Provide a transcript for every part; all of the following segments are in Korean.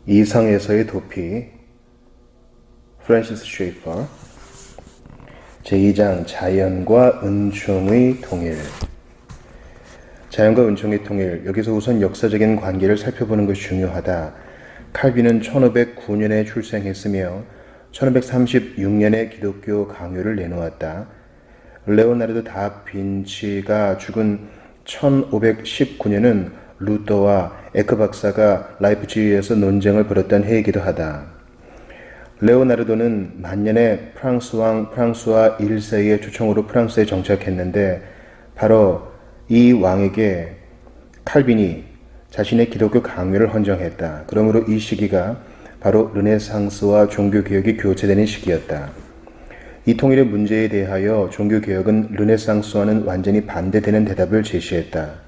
이성에서의 도피 프랜시스 쉐이퍼 제2장 자연과 은총의 통일. 자연과 은총의 통일. 여기서 우선 역사적인 관계를 살펴보는 것이 중요하다. 칼빈은 1509년에 출생했으며 1536년에 기독교 강요를 내놓았다. 레오나르도 다 빈치가 죽은 1519년은 루터와 에크 박사가 라이프치히에서 논쟁을 벌였던 해이기도 하다. 레오나르도는 만년에 프랑스 왕 프랑스와 1세의 초청으로 프랑스에 정착했는데 바로 이 왕에게 칼빈이 자신의 기독교 강요를 헌정했다. 그러므로 이 시기가 바로 르네상스와 종교개혁이 교체되는 시기였다. 이 통일의 문제에 대하여 종교개혁은 르네상스와는 완전히 반대되는 대답을 제시했다.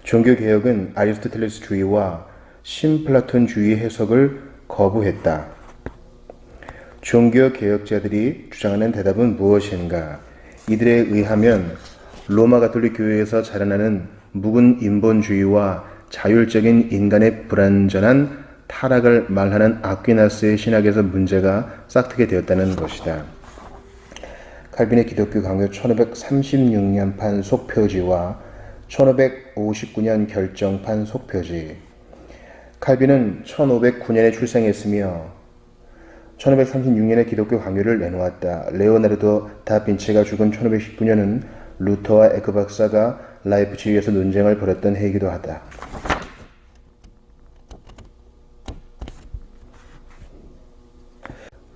종교개혁은 아리스토텔레스주의와 신플라톤주의 해석을 거부했다. 종교개혁자들이 주장하는 대답은 무엇인가? 이들에 의하면 로마 가톨릭 교회에서 자라나는 묵은 인본주의와 자율적인 인간의 불완전한 타락을 말하는 아퀴나스의 신학에서 문제가 싹트게 되었다는 것이다. 칼빈의 기독교 강요 1536년판 속표지와 1559년 결정판 속표지. 칼빈은 1509년에 출생했으며 1536년에 기독교 강요를 내놓았다. 레오나르도 다 빈치가 죽은 1519년은 루터와 에크 박사가 라이프치히에서 논쟁을 벌였던 해이기도 하다.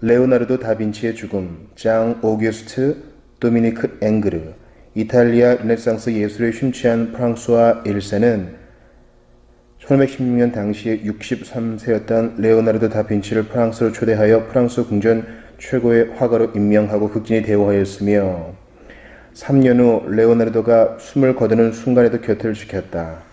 레오나르도 다 빈치의 죽음. 장 오규스트 도미니크 앵그르. 이탈리아 르네상스 예술에 심취한 프랑스와 1세는 1516년 당시에 63세였던 레오나르도 다 빈치를 프랑스로 초대하여 프랑스 궁전 최고의 화가로 임명하고 극진히 대우하였으며 3년 후 레오나르도가 숨을 거두는 순간에도 곁을 지켰다.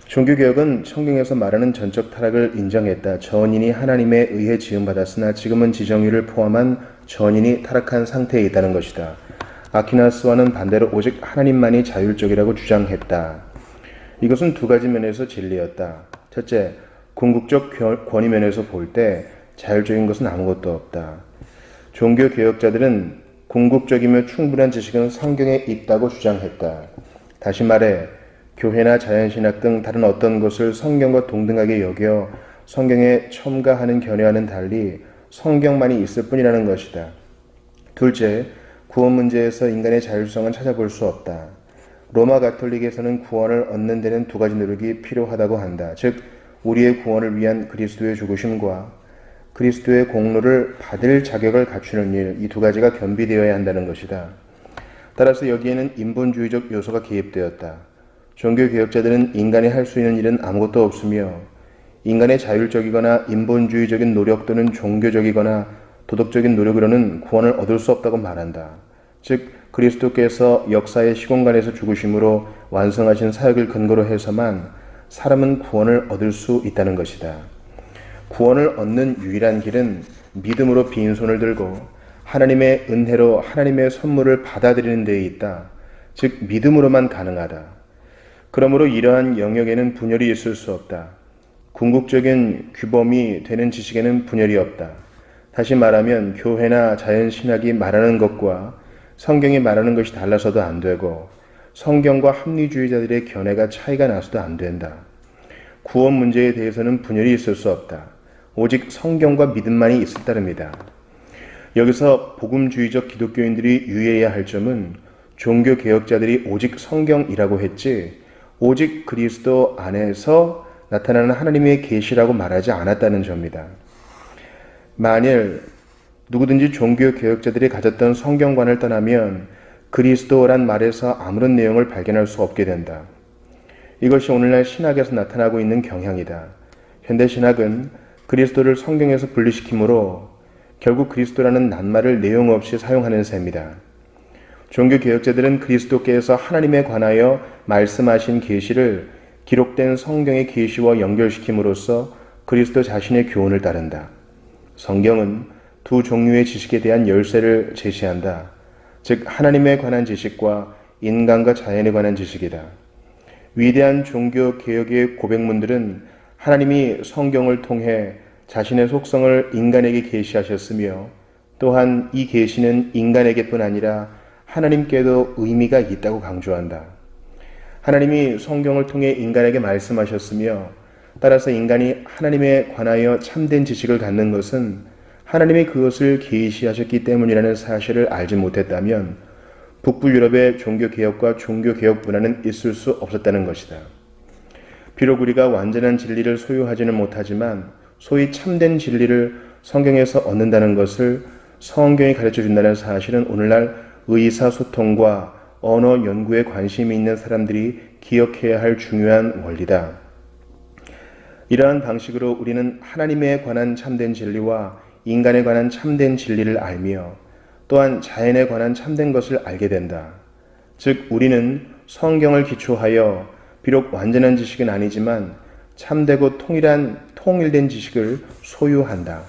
종교개혁은 성경에서 말하는 전적 타락을 인정했다. 전인이 하나님에 의해 지음받았으나 지금은 지정율을 포함한 전인이 타락한 상태에 있다는 것이다. 아퀴나스와는 반대로 오직 하나님만이 자율적이라고 주장했다. 이것은 두 가지 면에서 진리였다. 첫째, 궁극적 권위 면에서 볼 때 자율적인 것은 아무것도 없다. 종교개혁자들은 궁극적이며 충분한 지식은 성경에 있다고 주장했다. 다시 말해 교회나 자연신학 등 다른 어떤 것을 성경과 동등하게 여겨 성경에 첨가하는 견해와는 달리 성경만이 있을 뿐이라는 것이다. 둘째, 구원 문제에서 인간의 자율성은 찾아볼 수 없다. 로마 가톨릭에서는 구원을 얻는 데는 두 가지 노력이 필요하다고 한다. 즉, 우리의 구원을 위한 그리스도의 죽으심과 그리스도의 공로를 받을 자격을 갖추는 일, 이 두 가지가 겸비되어야 한다는 것이다. 따라서 여기에는 인본주의적 요소가 개입되었다. 종교개혁자들은 인간이 할 수 있는 일은 아무것도 없으며 인간의 자율적이거나 인본주의적인 노력 또는 종교적이거나 도덕적인 노력으로는 구원을 얻을 수 없다고 말한다. 즉 그리스도께서 역사의 시공간에서 죽으심으로 완성하신 사역을 근거로 해서만 사람은 구원을 얻을 수 있다는 것이다. 구원을 얻는 유일한 길은 믿음으로 빈손을 들고 하나님의 은혜로 하나님의 선물을 받아들이는 데에 있다. 즉 믿음으로만 가능하다. 그러므로 이러한 영역에는 분열이 있을 수 없다. 궁극적인 규범이 되는 지식에는 분열이 없다. 다시 말하면 교회나 자연신학이 말하는 것과 성경이 말하는 것이 달라서도 안 되고 성경과 합리주의자들의 견해가 차이가 나서도 안 된다. 구원 문제에 대해서는 분열이 있을 수 없다. 오직 성경과 믿음만이 있을 따름이다. 여기서 복음주의적 기독교인들이 유의해야 할 점은 종교개혁자들이 오직 성경이라고 했지 오직 그리스도 안에서 나타나는 하나님의 계시라고 말하지 않았다는 점이다. 만일 누구든지 종교개혁자들이 가졌던 성경관을 떠나면 그리스도란 말에서 아무런 내용을 발견할 수 없게 된다. 이것이 오늘날 신학에서 나타나고 있는 경향이다. 현대신학은 그리스도를 성경에서 분리시키므로 결국 그리스도라는 낱말을 내용 없이 사용하는 셈이다. 종교개혁자들은 그리스도께서 하나님에 관하여 말씀하신 계시를 기록된 성경의 계시와 연결시킴으로써 그리스도 자신의 교훈을 따른다. 성경은 두 종류의 지식에 대한 열쇠를 제시한다. 즉 하나님에 관한 지식과 인간과 자연에 관한 지식이다. 위대한 종교 개혁의 고백문들은 하나님이 성경을 통해 자신의 속성을 인간에게 계시하셨으며 또한 이 계시는 인간에게뿐 아니라 하나님께도 의미가 있다고 강조한다. 하나님이 성경을 통해 인간에게 말씀하셨으며 따라서 인간이 하나님에 관하여 참된 지식을 갖는 것은 하나님이 그것을 계시하셨기 때문이라는 사실을 알지 못했다면 북부 유럽의 종교개혁과 종교개혁 문화는 있을 수 없었다는 것이다. 비록 우리가 완전한 진리를 소유하지는 못하지만 소위 참된 진리를 성경에서 얻는다는 것을 성경이 가르쳐준다는 사실은 오늘날 의사소통과 언어 연구에 관심이 있는 사람들이 기억해야 할 중요한 원리다. 이러한 방식으로 우리는 하나님에 관한 참된 진리와 인간에 관한 참된 진리를 알며 또한 자연에 관한 참된 것을 알게 된다. 즉 우리는 성경을 기초하여 비록 완전한 지식은 아니지만 참되고 통일된 지식을 소유한다.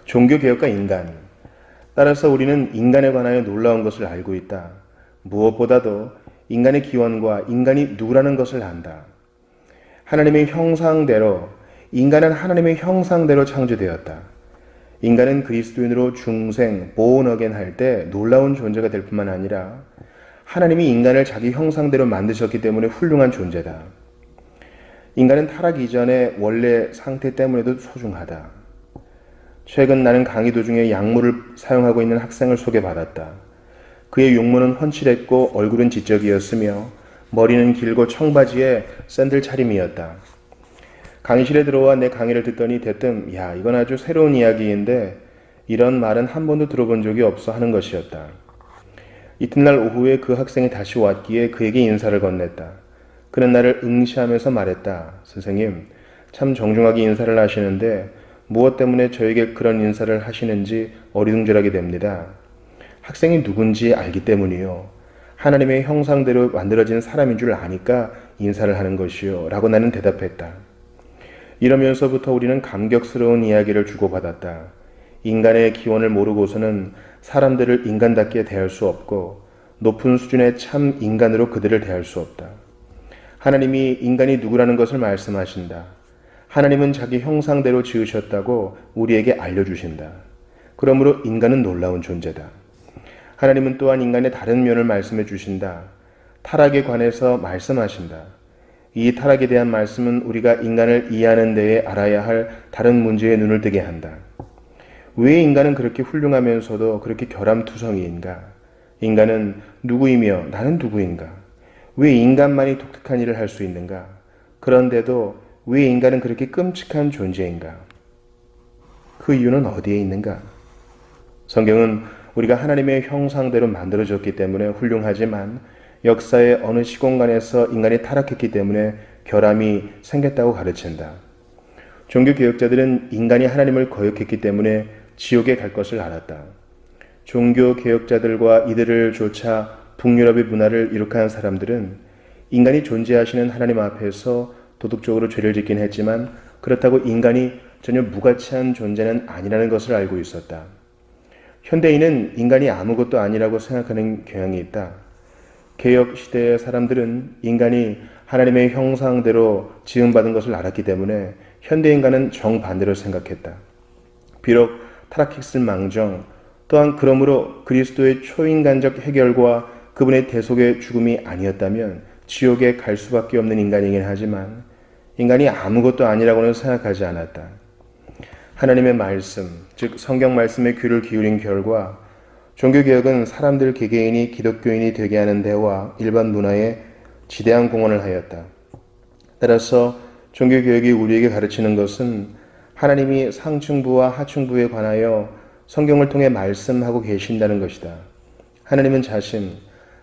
종교개혁과 인간. 따라서 우리는 인간에 관하여 놀라운 것을 알고 있다. 무엇보다도 인간의 기원과 인간이 누구라는 것을 안다. 하나님의 형상대로, 인간은 하나님의 형상대로 창조되었다. 인간은 그리스도인으로 중생, born again 할 때 놀라운 존재가 될 뿐만 아니라 하나님이 인간을 자기 형상대로 만드셨기 때문에 훌륭한 존재다. 인간은 타락 이전의 원래 상태 때문에도 소중하다. 최근 나는 강의 도중에 약물을 사용하고 있는 학생을 소개받았다. 그의 용모는 훤칠했고 얼굴은 지적이었으며 머리는 길고 청바지에 샌들 차림이었다. 강의실에 들어와 내 강의를 듣더니 대뜸 야 이건 아주 새로운 이야기인데 이런 말은 한 번도 들어본 적이 없어 하는 것이었다. 이튿날 오후에 그 학생이 다시 왔기에 그에게 인사를 건넸다. 그는 나를 응시하면서 말했다. 선생님, 참 정중하게 인사를 하시는데 무엇 때문에 저에게 그런 인사를 하시는지 어리둥절하게 됩니다. 학생이 누군지 알기 때문이요. 하나님의 형상대로 만들어진 사람인 줄 아니까 인사를 하는 것이요. 라고 나는 대답했다. 이러면서부터 우리는 감격스러운 이야기를 주고받았다. 인간의 기원을 모르고서는 사람들을 인간답게 대할 수 없고 높은 수준의 참 인간으로 그들을 대할 수 없다. 하나님이 인간이 누구라는 것을 말씀하신다. 하나님은 자기 형상대로 지으셨다고 우리에게 알려주신다. 그러므로 인간은 놀라운 존재다. 하나님은 또한 인간의 다른 면을 말씀해 주신다. 타락에 관해서 말씀하신다. 이 타락에 대한 말씀은 우리가 인간을 이해하는 데에 알아야 할 다른 문제에 눈을 뜨게 한다. 왜 인간은 그렇게 훌륭하면서도 그렇게 결함투성이인가? 인간은 누구이며 나는 누구인가? 왜 인간만이 독특한 일을 할 수 있는가? 그런데도 왜 인간은 그렇게 끔찍한 존재인가? 그 이유는 어디에 있는가? 성경은 우리가 하나님의 형상대로 만들어졌기 때문에 훌륭하지만 역사의 어느 시공간에서 인간이 타락했기 때문에 결함이 생겼다고 가르친다. 종교개혁자들은 인간이 하나님을 거역했기 때문에 지옥에 갈 것을 알았다. 종교개혁자들과 이들을 쫓아 북유럽의 문화를 이룩한 사람들은 인간이 존재하시는 하나님 앞에서 도덕적으로 죄를 짓긴 했지만 그렇다고 인간이 전혀 무가치한 존재는 아니라는 것을 알고 있었다. 현대인은 인간이 아무것도 아니라고 생각하는 경향이 있다. 개혁 시대의 사람들은 인간이 하나님의 형상대로 지음받은 것을 알았기 때문에 현대인간은 정반대로 생각했다. 비록 타락했을 망정, 또한 그러므로 그리스도의 초인간적 해결과 그분의 대속의 죽음이 아니었다면 지옥에 갈 수밖에 없는 인간이긴 하지만 인간이 아무것도 아니라고는 생각하지 않았다. 하나님의 말씀, 즉 성경 말씀에 귀를 기울인 결과 종교개혁은 사람들 개개인이 기독교인이 되게 하는 데와 일반 문화에 지대한 공헌을 하였다. 따라서 종교개혁이 우리에게 가르치는 것은 하나님이 상층부와 하층부에 관하여 성경을 통해 말씀하고 계신다는 것이다. 하나님은 자신,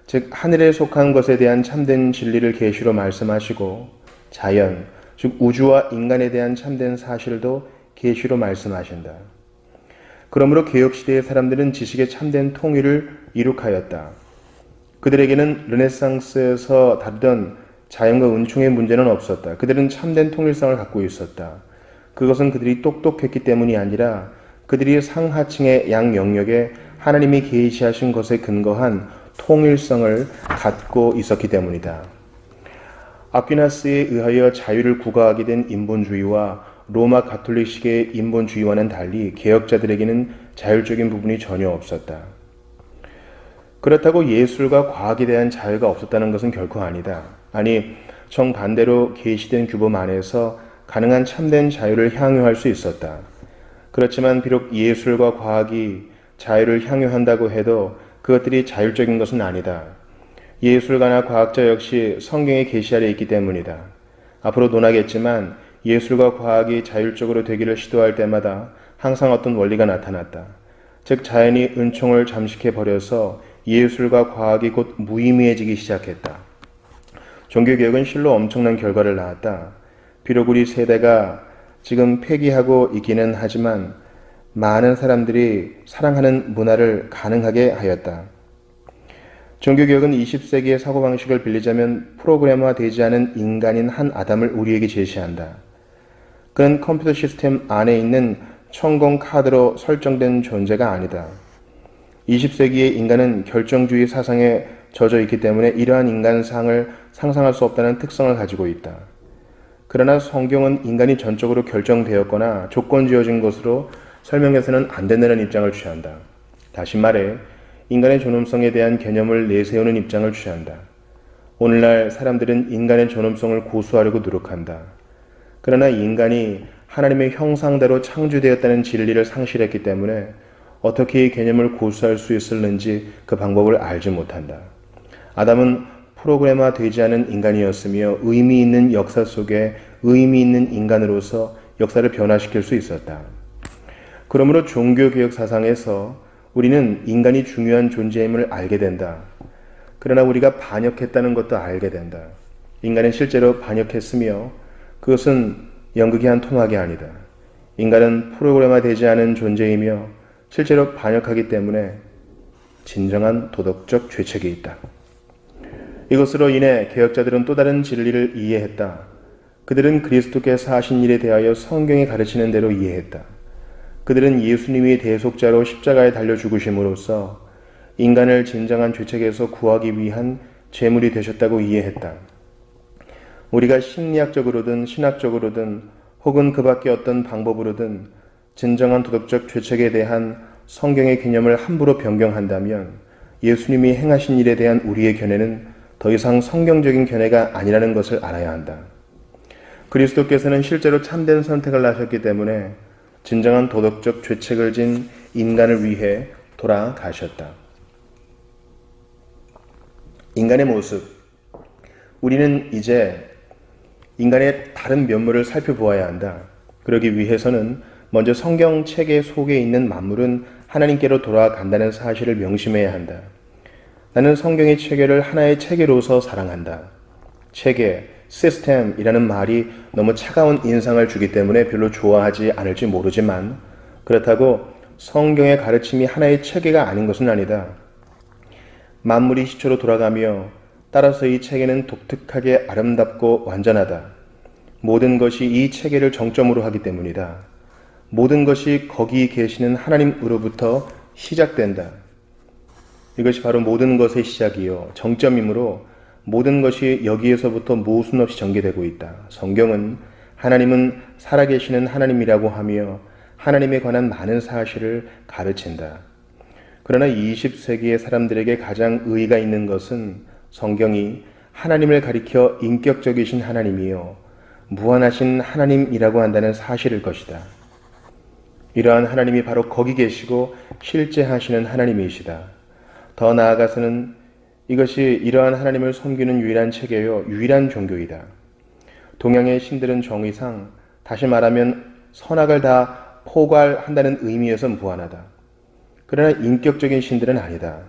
즉 하늘에 속한 것에 대한 참된 진리를 계시로 말씀하시고 자연, 즉 우주와 인간에 대한 참된 사실도 계시로 말씀하신다. 그러므로 개혁시대의 사람들은 지식의 참된 통일을 이룩하였다. 그들에게는 르네상스에서 다루던 자연과 은총의 문제는 없었다. 그들은 참된 통일성을 갖고 있었다. 그것은 그들이 똑똑했기 때문이 아니라 그들이 상하층의 양 영역에 하나님이 계시하신 것에 근거한 통일성을 갖고 있었기 때문이다. 아퀴나스에 의하여 자유를 구가하게 된 인본주의와 로마 가톨릭식의 인본주의와는 달리 개혁자들에게는 자율적인 부분이 전혀 없었다. 그렇다고 예술과 과학에 대한 자유가 없었다는 것은 결코 아니다. 아니, 정반대로 계시된 규범 안에서 가능한 참된 자유를 향유할 수 있었다. 그렇지만 비록 예술과 과학이 자유를 향유한다고 해도 그것들이 자율적인 것은 아니다. 예술가나 과학자 역시 성경의 계시 아래 있기 때문이다. 앞으로 논하겠지만 예술과 과학이 자율적으로 되기를 시도할 때마다 항상 어떤 원리가 나타났다. 즉 자연이 은총을 잠식해 버려서 예술과 과학이 곧 무의미해지기 시작했다. 종교개혁은 실로 엄청난 결과를 낳았다. 비록 우리 세대가 지금 폐기하고 있기는 하지만 많은 사람들이 사랑하는 문화를 가능하게 하였다. 종교개혁은 20세기의 사고방식을 빌리자면 프로그램화되지 않은 인간인 한 아담을 우리에게 제시한다. 그는 컴퓨터 시스템 안에 있는 천공 카드로 설정된 존재가 아니다. 20세기의 인간은 결정주의 사상에 젖어 있기 때문에 이러한 인간상을 상상할 수 없다는 특성을 가지고 있다. 그러나 성경은 인간이 전적으로 결정되었거나 조건 지어진 것으로 설명해서는 안 된다는 입장을 취한다. 다시 말해 인간의 존엄성에 대한 개념을 내세우는 입장을 취한다. 오늘날 사람들은 인간의 존엄성을 고수하려고 노력한다. 그러나 인간이 하나님의 형상대로 창조되었다는 진리를 상실했기 때문에 어떻게 이 개념을 고수할 수 있을는지 그 방법을 알지 못한다. 아담은 프로그램화 되지 않은 인간이었으며 의미 있는 역사 속에 의미 있는 인간으로서 역사를 변화시킬 수 있었다. 그러므로 종교개혁 사상에서 우리는 인간이 중요한 존재임을 알게 된다. 그러나 우리가 반역했다는 것도 알게 된다. 인간은 실제로 반역했으며 그것은 연극의 한 토막이 아니다. 인간은 프로그램화되지 않은 존재이며 실제로 반역하기 때문에 진정한 도덕적 죄책이 있다. 이것으로 인해 개혁자들은 또 다른 진리를 이해했다. 그들은 그리스도께서 하신 일에 대하여 성경이 가르치는 대로 이해했다. 그들은 예수님이 대속자로 십자가에 달려 죽으심으로써 인간을 진정한 죄책에서 구하기 위한 제물이 되셨다고 이해했다. 우리가 심리학적으로든 신학적으로든 혹은 그 밖에 어떤 방법으로든 진정한 도덕적 죄책에 대한 성경의 개념을 함부로 변경한다면 예수님이 행하신 일에 대한 우리의 견해는 더 이상 성경적인 견해가 아니라는 것을 알아야 한다. 그리스도께서는 실제로 참된 선택을 하셨기 때문에 진정한 도덕적 죄책을 진 인간을 위해 돌아가셨다. 인간의 모습. 우리는 이제 인간의 다른 면모를 살펴보아야 한다. 그러기 위해서는 먼저 성경 체계 속에 있는 만물은 하나님께로 돌아간다는 사실을 명심해야 한다. 나는 성경의 체계를 하나의 체계로서 사랑한다. 체계, 시스템이라는 말이 너무 차가운 인상을 주기 때문에 별로 좋아하지 않을지 모르지만 그렇다고 성경의 가르침이 하나의 체계가 아닌 것은 아니다. 만물이 시초로 돌아가며 따라서 이 체계는 독특하게 아름답고 완전하다. 모든 것이 이 체계를 정점으로 하기 때문이다. 모든 것이 거기 계시는 하나님으로부터 시작된다. 이것이 바로 모든 것의 시작이요 정점이므로 모든 것이 여기에서부터 모순 없이 전개되고 있다. 성경은 하나님은 살아계시는 하나님이라고 하며 하나님에 관한 많은 사실을 가르친다. 그러나 20세기의 사람들에게 가장 의의가 있는 것은 성경이 하나님을 가리켜 인격적이신 하나님이요 무한하신 하나님이라고 한다는 사실일 것이다. 이러한 하나님이 바로 거기 계시고 실제 하시는 하나님이시다. 더 나아가서는 이것이 이러한 하나님을 섬기는 유일한 체계요 유일한 종교이다. 동양의 신들은 정의상 다시 말하면 선악을 다 포괄한다는 의미에서 무한하다. 그러나 인격적인 신들은 아니다.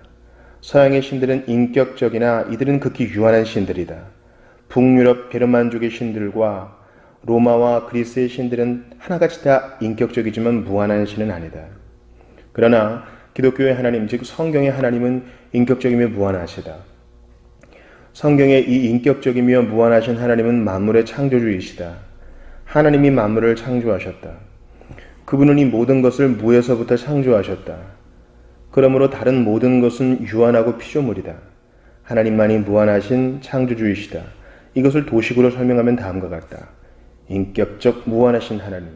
서양의 신들은 인격적이나 이들은 극히 유한한 신들이다. 북유럽 베르만족의 신들과 로마와 그리스의 신들은 하나같이 다 인격적이지만 무한한 신은 아니다. 그러나 기독교의 하나님, 즉 성경의 하나님은 인격적이며 무한하시다. 성경의 이 인격적이며 무한하신 하나님은 만물의 창조주이시다. 하나님이 만물을 창조하셨다. 그분은 이 모든 것을 무에서부터 창조하셨다. 그러므로 다른 모든 것은 유한하고 피조물이다. 하나님만이 무한하신 창조주이시다. 이것을 도식으로 설명하면 다음과 같다. 인격적 무한하신 하나님.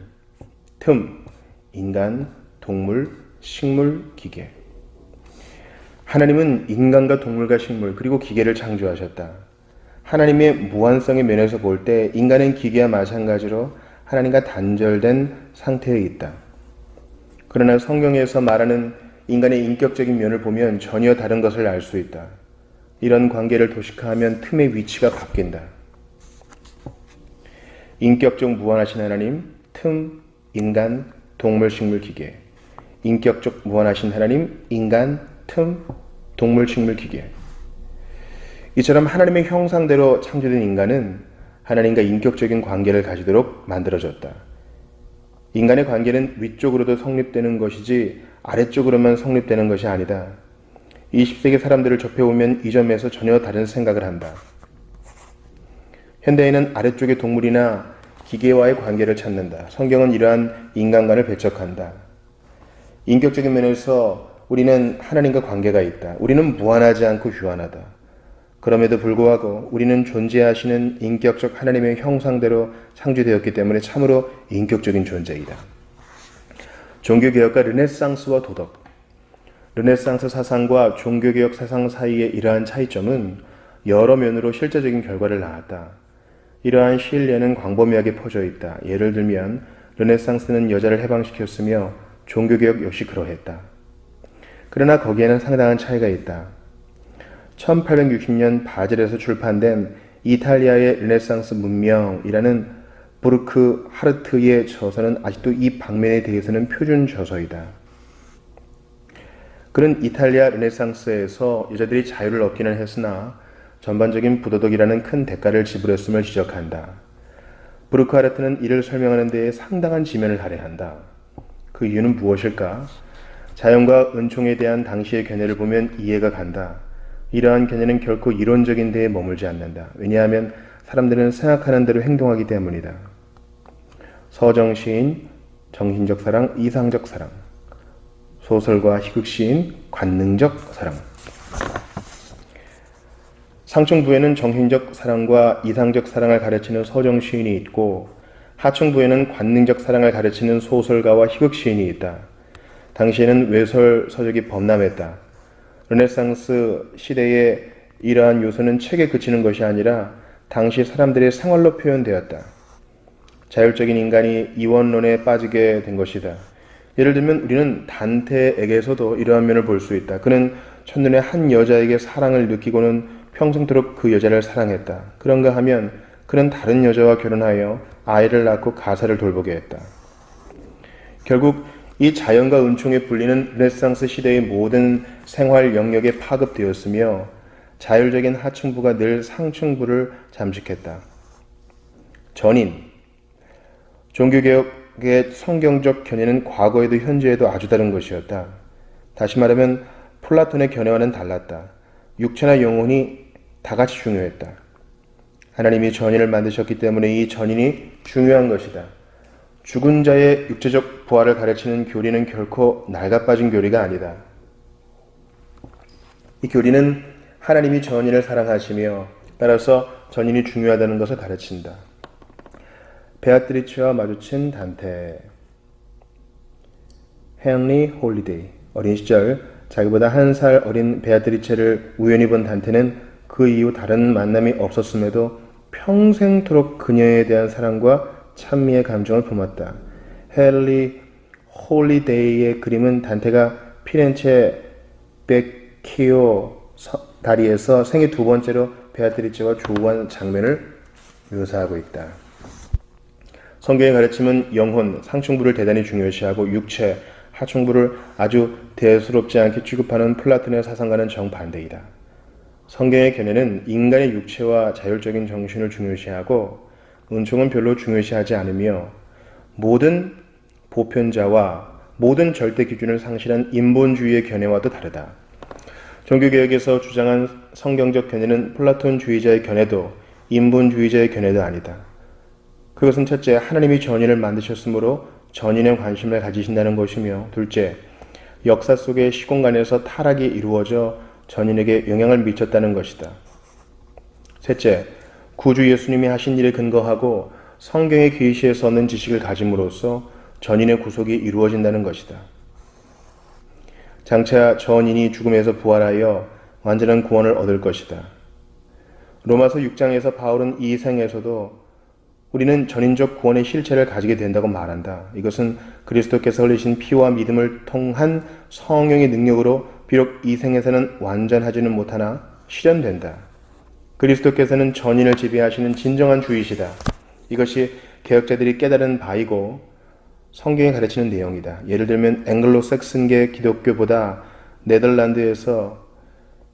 틈, 인간, 동물, 식물, 기계. 하나님은 인간과 동물과 식물 그리고 기계를 창조하셨다. 하나님의 무한성의 면에서 볼 때 인간은 기계와 마찬가지로 하나님과 단절된 상태에 있다. 그러나 성경에서 말하는 인간의 인격적인 면을 보면 전혀 다른 것을 알 수 있다. 이런 관계를 도식화하면 틈의 위치가 바뀐다. 인격적 무한하신 하나님, 틈, 인간, 동물, 식물, 기계. 인격적 무한하신 하나님, 인간, 틈, 동물, 식물, 기계. 이처럼 하나님의 형상대로 창조된 인간은 하나님과 인격적인 관계를 가지도록 만들어졌다. 인간의 관계는 위쪽으로도 성립되는 것이지 아래쪽으로만 성립되는 것이 아니다. 20세기 사람들을 접해보면 이 점에서 전혀 다른 생각을 한다. 현대인은 아래쪽의 동물이나 기계와의 관계를 찾는다. 성경은 이러한 인간관을 배척한다. 인격적인 면에서 우리는 하나님과 관계가 있다. 우리는 무한하지 않고 유한하다. 그럼에도 불구하고 우리는 존재하시는 인격적 하나님의 형상대로 창조되었기 때문에 참으로 인격적인 존재이다. 종교개혁과 르네상스와 도덕. 르네상스 사상과 종교개혁 사상 사이의 이러한 차이점은 여러 면으로 실제적인 결과를 낳았다. 이러한 신뢰는 광범위하게 퍼져 있다. 예를 들면 르네상스는 여자를 해방시켰으며 종교개혁 역시 그러했다. 그러나 거기에는 상당한 차이가 있다. 1860년 바젤에서 출판된 이탈리아의 르네상스 문명이라는 부르크 하르트의 저서는 아직도 이 방면에 대해서는 표준 저서이다. 그는 이탈리아 르네상스에서 여자들이 자유를 얻기는 했으나 전반적인 부도덕이라는 큰 대가를 지불했음을 지적한다. 부르크 하르트는 이를 설명하는 데에 상당한 지면을 할애한다. 그 이유는 무엇일까? 자연과 은총에 대한 당시의 견해를 보면 이해가 간다. 이러한 견해는 결코 이론적인 데에 머물지 않는다. 왜냐하면 사람들은 생각하는 대로 행동하기 때문이다. 서정시인, 정신적 사랑, 이상적 사랑. 소설가 희극시인, 관능적 사랑. 상층부에는 정신적 사랑과 이상적 사랑을 가르치는 서정시인이 있고 하층부에는 관능적 사랑을 가르치는 소설가와 희극시인이 있다. 당시에는 외설 서적이 범람했다. 르네상스 시대의 이러한 요소는 책에 그치는 것이 아니라 당시 사람들의 생활로 표현되었다. 자율적인 인간이 이원론에 빠지게 된 것이다. 예를 들면 우리는 단테에게서도 이러한 면을 볼 수 있다. 그는 첫눈에 한 여자에게 사랑을 느끼고는 평생토록 그 여자를 사랑했다. 그런가 하면 그는 다른 여자와 결혼하여 아이를 낳고 가사를 돌보게 했다. 결국 이 자연과 은총에 불리는 르네상스 시대의 모든 생활 영역에 파급되었으며 자율적인 하층부가 늘 상층부를 잠식했다. 전인. 종교개혁의 성경적 견해는 과거에도 현재에도 아주 다른 것이었다. 다시 말하면 플라톤의 견해와는 달랐다. 육체나 영혼이 다 같이 중요했다. 하나님이 전인을 만드셨기 때문에 이 전인이 중요한 것이다. 죽은 자의 육체적 부활을 가르치는 교리는 결코 낡아빠진 교리가 아니다. 이 교리는 하나님이 전인을 사랑하시며 따라서 전인이 중요하다는 것을 가르친다. 베아트리체와 마주친 단테. 헨리 홀리데이. 어린 시절 자기보다 1살 어린 베아트리체를 우연히 본 단테는 그 이후 다른 만남이 없었음에도 평생토록 그녀에 대한 사랑과 찬미의 감정을 품었다. 헨리 홀리데이의 그림은 단테가 피렌체 베키오 다리에서 생애 2번째로 베아트리체와 조우한 장면을 묘사하고 있다. 성경의 가르침은 영혼, 상층부를 대단히 중요시하고 육체, 하층부를 아주 대수롭지 않게 취급하는 플라톤의 사상과는 정반대이다. 성경의 견해는 인간의 육체와 자율적인 정신을 중요시하고 은총은 별로 중요시하지 않으며 모든 보편자와 모든 절대 기준을 상실한 인본주의의 견해와도 다르다. 종교개혁에서 주장한 성경적 견해는 플라톤주의자의 견해도 인본주의자의 견해도 아니다. 그것은 첫째, 하나님이 전인을 만드셨으므로 전인에 관심을 가지신다는 것이며 둘째, 역사 속의 시공간에서 타락이 이루어져 전인에게 영향을 미쳤다는 것이다. 셋째, 구주 예수님이 하신 일에 근거하고 성경의 계시에서 얻는 지식을 가짐으로써 전인의 구속이 이루어진다는 것이다. 장차 전인이 죽음에서 부활하여 완전한 구원을 얻을 것이다. 로마서 6장에서 바울은 이 생에서도 우리는 전인적 구원의 실체를 가지게 된다고 말한다. 이것은 그리스도께서 흘리신 피와 믿음을 통한 성령의 능력으로 비록 이 생에서는 완전하지는 못하나 실현된다. 그리스도께서는 전인을 지배하시는 진정한 주이시다. 이것이 개혁자들이 깨달은 바이고 성경이 가르치는 내용이다. 예를 들면 앵글로색슨계 기독교보다 네덜란드에서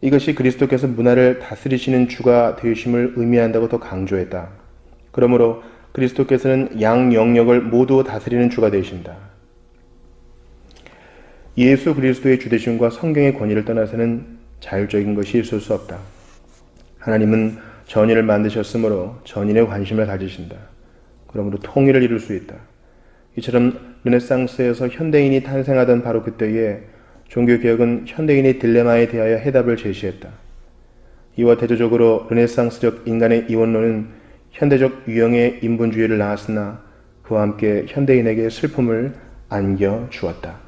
이것이 그리스도께서 문화를 다스리시는 주가 되심을 의미한다고 더 강조했다. 그러므로 그리스도께서는 양 영역을 모두 다스리는 주가 되신다. 예수 그리스도의 주되심과 성경의 권위를 떠나서는 자율적인 것이 있을 수 없다. 하나님은 전인을 만드셨으므로 전인에 관심을 가지신다. 그러므로 통일을 이룰 수 있다. 이처럼 르네상스에서 현대인이 탄생하던 바로 그때에 종교개혁은 현대인의 딜레마에 대하여 해답을 제시했다. 이와 대조적으로 르네상스적 인간의 이원론은 현대적 유형의 인본주의를 낳았으나 그와 함께 현대인에게 슬픔을 안겨 주었다.